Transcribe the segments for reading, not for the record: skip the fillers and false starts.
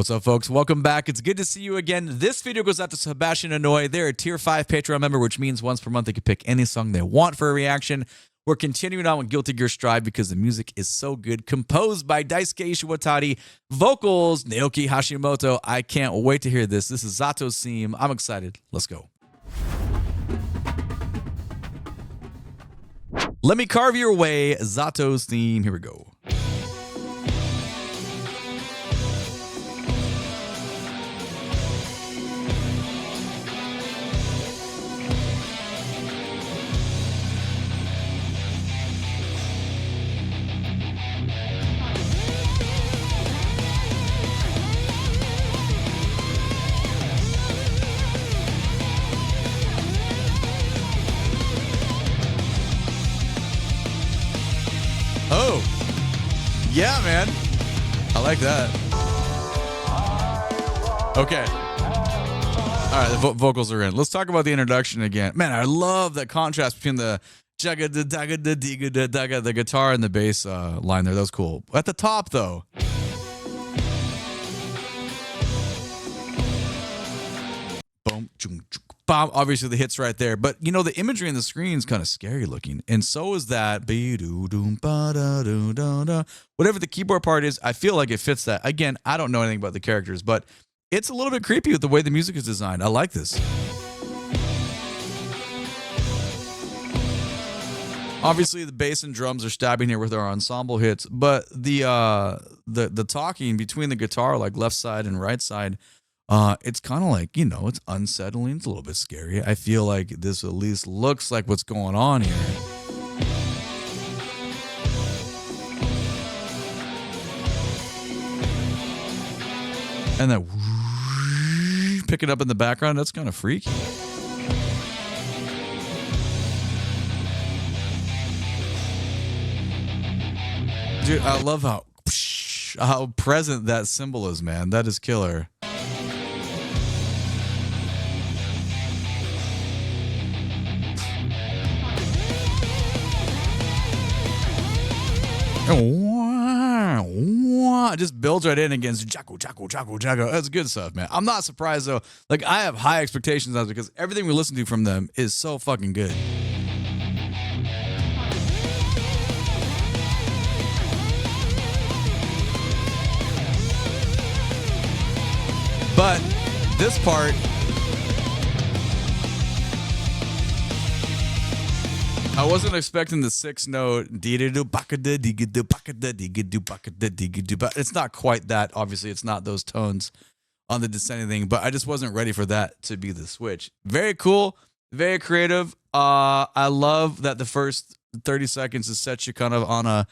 What's up, folks? Welcome back. It's good to see you again. This video goes out to Sebastian Anoy. They're a Tier 5 Patreon member, which means once per month they can pick any song they want for a reaction. We're continuing on with Guilty Gear Strive because the music is so good. Composed by Daisuke Ishiwatari. Vocals, Naoki Hashimoto. I can't wait to hear this. This is Zato's theme. I'm excited. Let's go. Let Me Carve Your Way, Zato's theme. Here we go. Oh, yeah, man. I like that. Okay. All right, the vocals are in. Let's talk about the introduction again. Man, I love that contrast between the the guitar and the bass line there. That was cool. At the top, though. Boom, bomb. Obviously, the hits right there. But, you know, the imagery in the screen is kind of scary looking. And so is that. Whatever the keyboard part is, I feel like it fits that. Again, I don't know anything about the characters, but it's a little bit creepy with the way the music is designed. I like this. Obviously, the bass and drums are stabbing here with our ensemble hits, but the talking between the guitar, like left side and right side, it's kind of like, you know, it's unsettling. It's a little bit scary. I feel like this at least looks like what's going on here. And then pick it up in the background. That's kind of freaky. Dude, I love how present that symbol is, man. That is killer. It just builds right in against Jaco. That's good stuff, man. I'm not surprised, though. Like, I have high expectations of it because everything we listen to from them is so fucking good. But this part, I wasn't expecting the 6 note. It's not quite that. Obviously, it's not those tones on the descending thing, but I just wasn't ready for that to be the switch. Very cool, very creative. I love that the first 30 seconds is set you kind of on a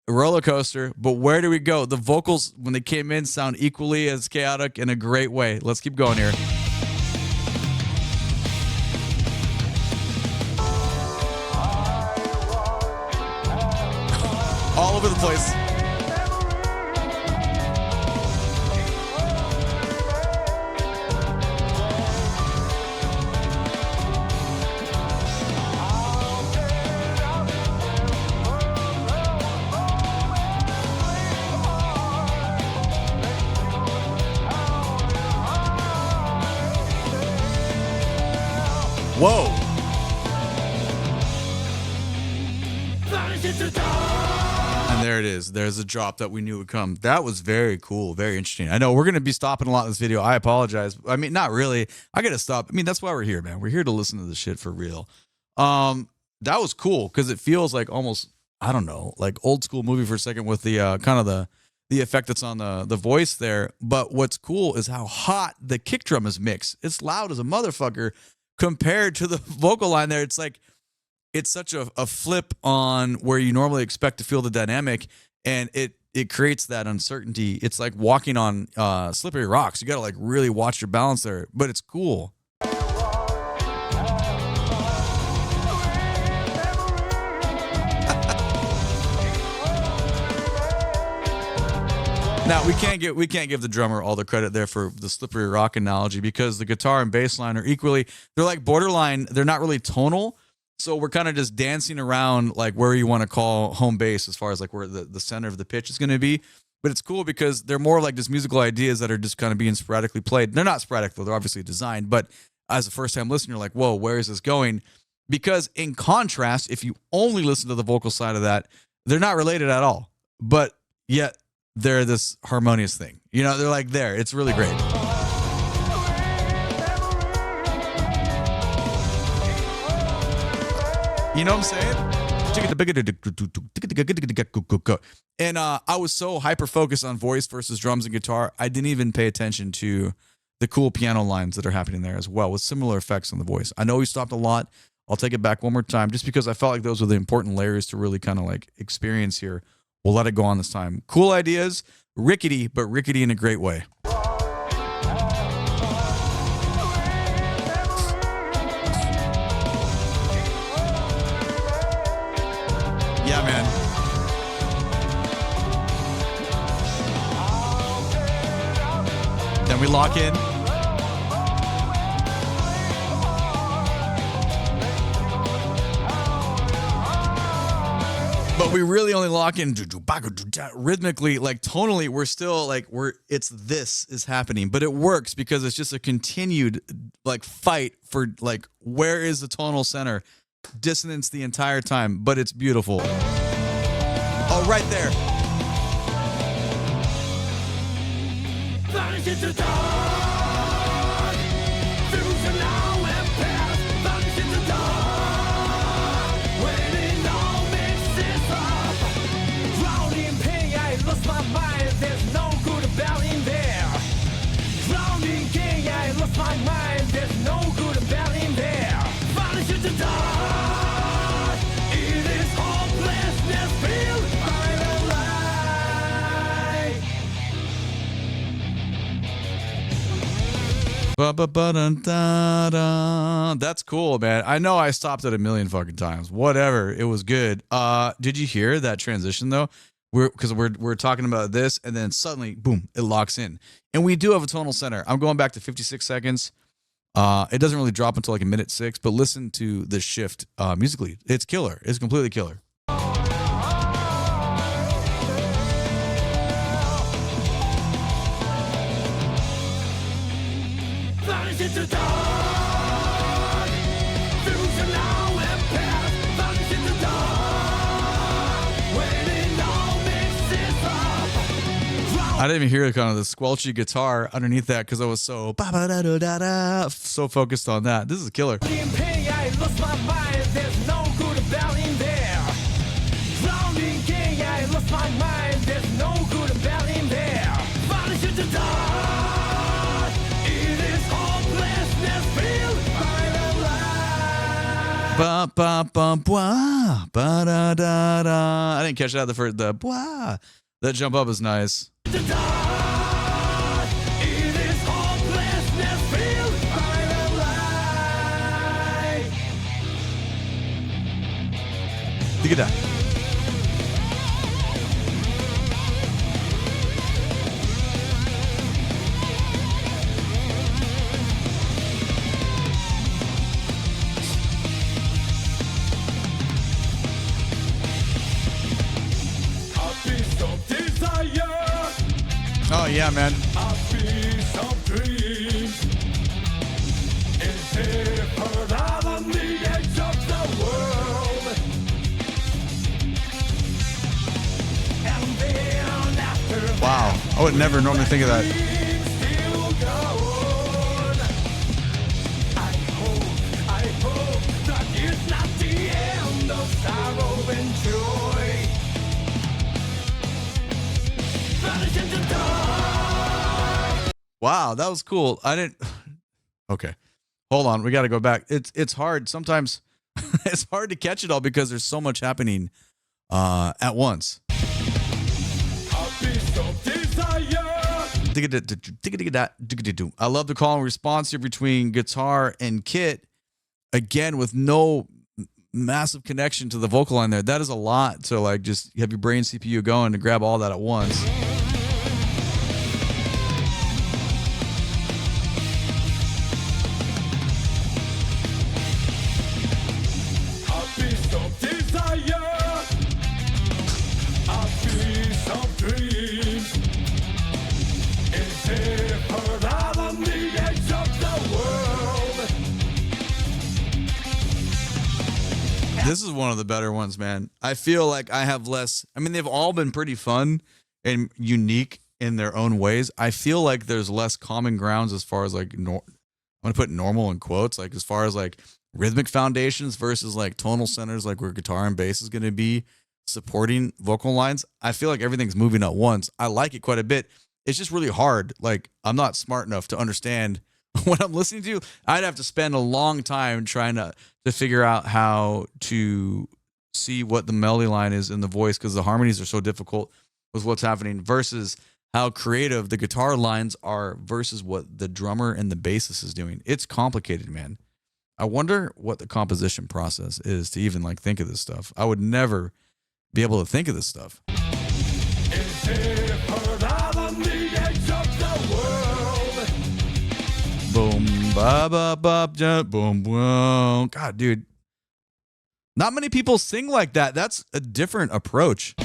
roller coaster, but where do we go? The vocals, when they came in, sound equally as chaotic in a great way. Let's keep going here. All over the place. Whoa. And there it is. There's a drop that we knew would come. That was very cool. Very interesting. I know we're going to be stopping a lot in this video. I apologize. I mean, not really. I got to stop. I mean, that's why we're here, man. We're here to listen to the shit for real. That was cool because it feels like almost, I don't know, like old school movie for a second with the kind of the effect that's on the voice there. But what's cool is how hot the kick drum is mixed. It's loud as a motherfucker compared to the vocal line there. It's like, it's such a flip on where you normally expect to feel the dynamic, and it creates that uncertainty. It's like walking on slippery rocks. You got to like really watch your balance there, but it's cool. Now we can't give the drummer all the credit there for the slippery rock analogy, because the guitar and bass line are equally, they're like borderline, they're not really tonal. So we're kind of just dancing around like where you want to call home base as far as like where the center of the pitch is going to be. but it's cool because they're more like just musical ideas that are just kind of being sporadically played. They're not sporadic though; they're obviously designed. But as a first-time listener, you're like, whoa, where is this going? Because in contrast, if you only listen to the vocal side of that, they're not related at all. But yet they're this harmonious thing. You know, they're like there. It's really great. You know what I'm saying? And I was so hyper focused on voice versus drums and guitar, I didn't even pay attention to the cool piano lines that are happening there as well, with similar effects on the voice. I know we stopped a lot. I'll take it back one more time, just because I felt like those were the important layers to really kind of like experience here. We'll let it go on this time. Cool ideas, rickety, but rickety in a great way. Yeah, man. Then we lock in. But we really only lock in rhythmically, like tonally, we're still like, this is happening, but it works because it's just a continued like fight for like, where is the tonal center? Dissonance the entire time, but it's beautiful. Oh, right there. That's cool, man. I know I stopped it a million fucking times. Whatever, it was good. Did you hear that transition though? We're talking about this, and then suddenly, boom, it locks in, and we do have a tonal center. I'm going back to 56 seconds. It doesn't really drop until like a minute 6, but listen to the shift musically. It's killer. It's completely killer. I didn't even hear kind of the squelchy guitar underneath that because I was so focused on that. This is a killer. I didn't catch that the first. That jump up is nice. Look at that. Oh yeah, man. Wow, I would never normally think of that. I hope that it's not the end of sorrow and joy. Wow, that was cool. I didn't. Okay, hold on. We got to go back. It's hard sometimes. It's hard to catch it all because there's so much happening at once. I love the call and response here between guitar and kit. Again, with no massive connection to the vocal line there. That is a lot to like just have your brain CPU going to grab all that at once. This is one of the better ones, man. I feel like I have less. I mean, they've all been pretty fun and unique in their own ways. I feel like there's less common grounds as far as like, I'm going to put normal in quotes, like as far as like rhythmic foundations versus like tonal centers, like where guitar and bass is going to be supporting vocal lines. I feel like everything's moving at once. I like it quite a bit. It's just really hard. Like, I'm not smart enough to understand what I'm listening to. I'd have to spend a long time trying to figure out how to see what the melody line is in the voice, because the harmonies are so difficult with what's happening versus how creative the guitar lines are versus what the drummer and the bassist is doing. It's complicated, man. I wonder what the composition process is to even like think of this stuff. I would never be able to think of this stuff. Boom, ba ba ba, jump, boom, boom. God, dude. Not many people sing like that. That's a different approach.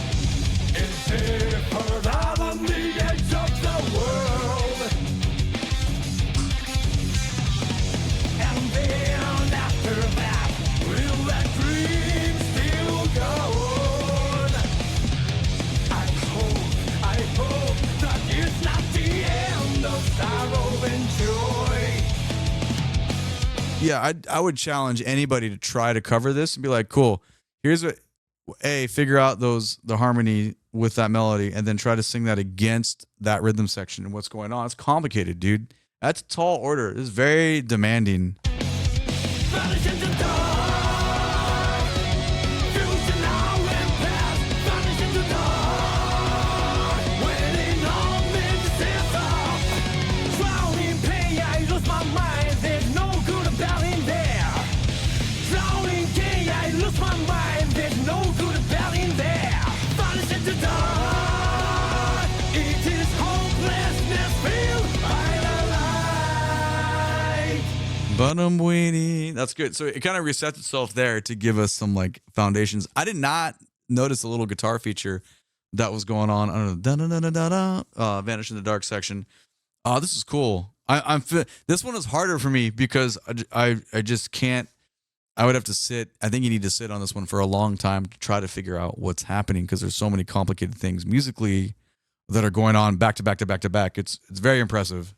Yeah, I would challenge anybody to try to cover this and be like, cool, here's what, figure out the harmony with that melody and then try to sing that against that rhythm section and what's going on. It's complicated, dude. That's a tall order. It's very demanding. That's good. So it kind of resets itself there to give us some like foundations. I did not notice a little guitar feature that was going on. I don't know, da da da da da, Vanish in the Dark section. This is cool. This one is harder for me because I just can't. I would have to sit. I think you need to sit on this one for a long time to try to figure out what's happening because there's so many complicated things musically that are going on back to back to back to back. It's very impressive.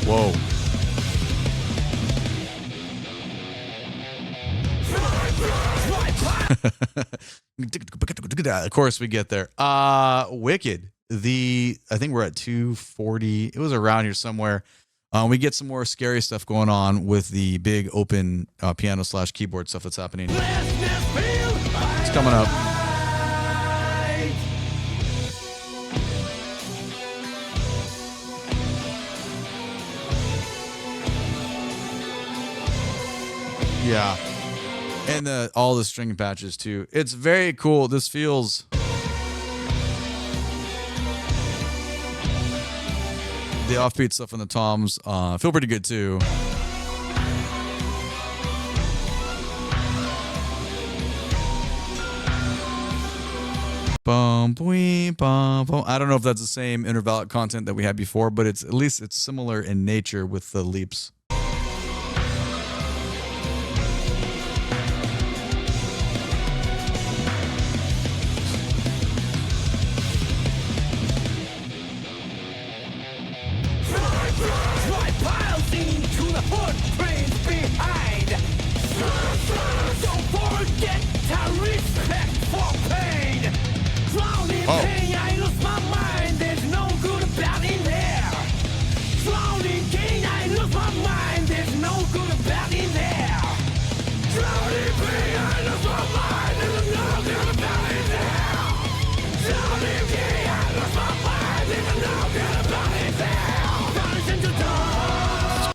Whoa. Of course we get there. Wicked. I think we're at 240. It was around here somewhere. We get some more scary stuff going on with the big open piano / keyboard stuff that's happening. It's coming up. Yeah. And all the string patches too. It's very cool. This feels the offbeat stuff on the toms feel pretty good too. Bum, bum, bum, bum. I don't know if that's the same intervallic content that we had before, but at least it's similar in nature with the leaps.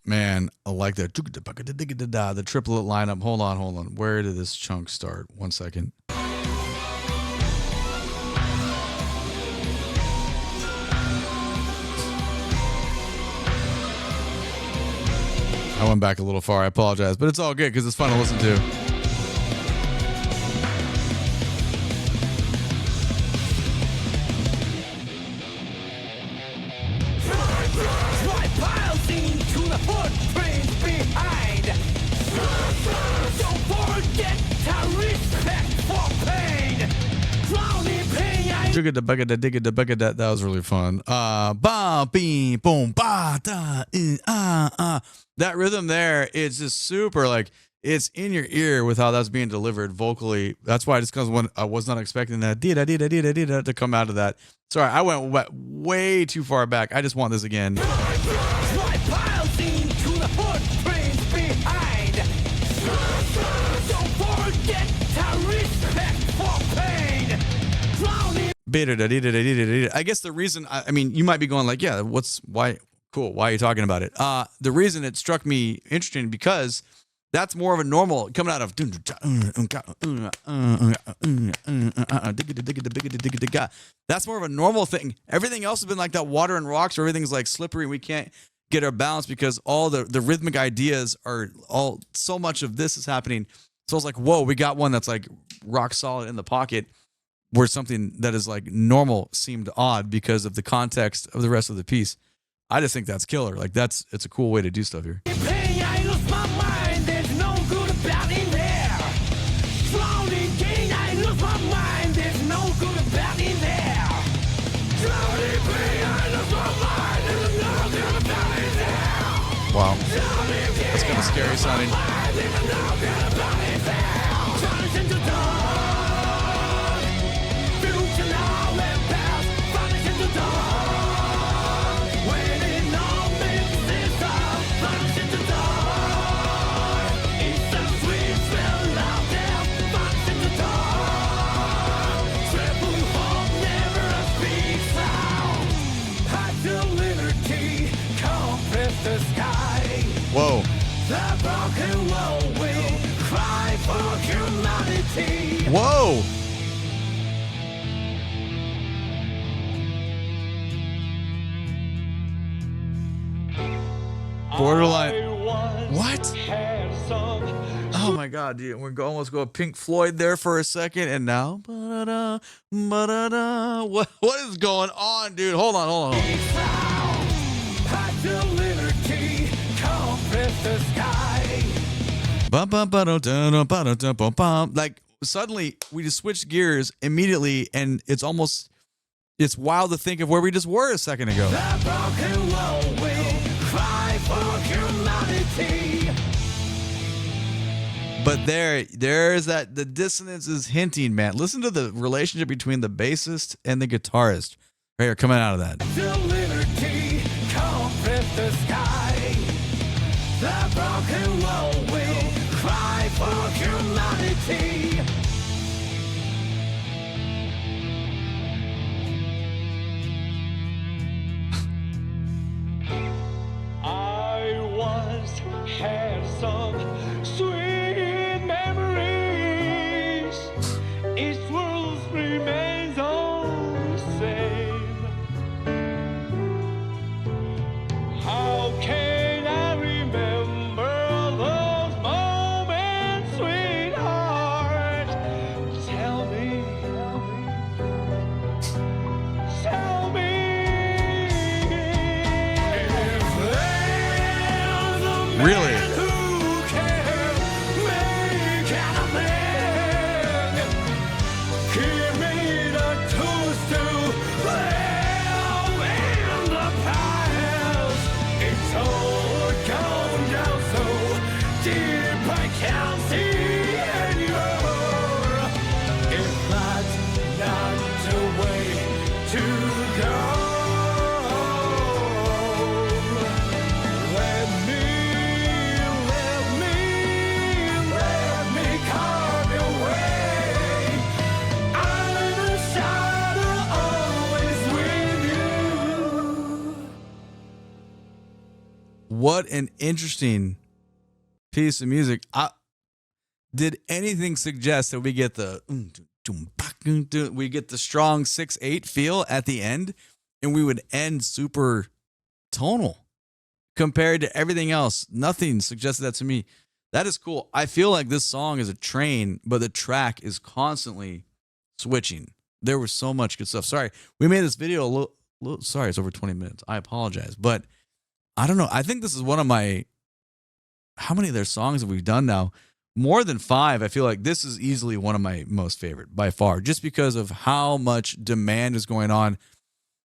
Man, I like that. The triplet lineup. Hold on. Where did this chunk start? 1 second. I went back a little far. I apologize, but it's all good because it's fun to listen to. That was really fun. Ba beam boom ba da that rhythm there is just super, like, it's in your ear with how that's being delivered vocally. That's why, just because when I was not expecting that to come out of that. Sorry, I went way too far back. I just want this again. I guess the reason, I mean, you might be going like, yeah, why are you talking about it? The reason it struck me interesting, because that's more of a normal, coming out of, that's more of a normal thing. Everything else has been like that water and rocks, where everything's like slippery and we can't get our balance because all the rhythmic ideas are all, so much of this is happening. So I was like, whoa, we got one that's like rock solid in the pocket, where something that is like normal seemed odd because of the context of the rest of the piece. I just think that's killer. Like, it's a cool way to do stuff here. Wow. That's kind of scary sounding. Whoa. The broken world will cry for humanity. Whoa. Borderline. What? Oh my God, dude. We're almost going Pink Floyd there for a second, and now. What is going on, dude? Hold on. Like, suddenly we just switched gears immediately, and it's wild to think of where we just were a second ago. The broken world will cry for humanity. But there's that, the dissonance is hinting, man. Listen to the relationship between the bassist and the guitarist right here, coming out of that. The liberty compress the sky. The broken world will cry for humanity. I once had some sweet memories. Each world remains all the same. How can I remember those moments, sweetheart? Tell me. Really? What an interesting piece of music. Did anything suggest that we get the strong 6/8 feel at the end, and we would end super tonal compared to everything else? Nothing suggested that to me. That is cool. I feel like this song is a train, but the track is constantly switching. There was so much good stuff. Sorry, we made this video a little sorry, it's over 20 minutes. I apologize, but I don't know. I think this is one of my, how many of their songs have we done now? More than 5. I feel like this is easily one of my most favorite by far, just because of how much demand is going on.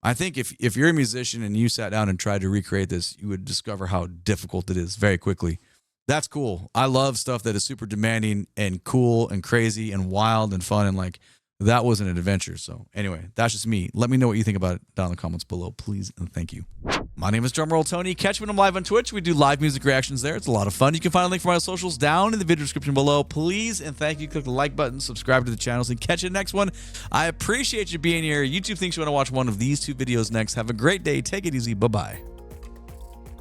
I think if you're a musician and you sat down and tried to recreate this, you would discover how difficult it is very quickly. That's cool. I love stuff that is super demanding and cool and crazy and wild and fun, and like that was an adventure. So anyway, that's just me. Let me know what you think about it down in the comments below, please, and thank you. My name is DrumRollTony. Catch me when I'm live on Twitch. We do live music reactions there. It's a lot of fun. You can find a link for my socials down in the video description below. Please and thank you. Click the like button, subscribe to the channels, and catch you next one. I appreciate you being here. YouTube thinks you want to watch one of these 2 videos next. Have a great day. Take it easy. Bye-bye.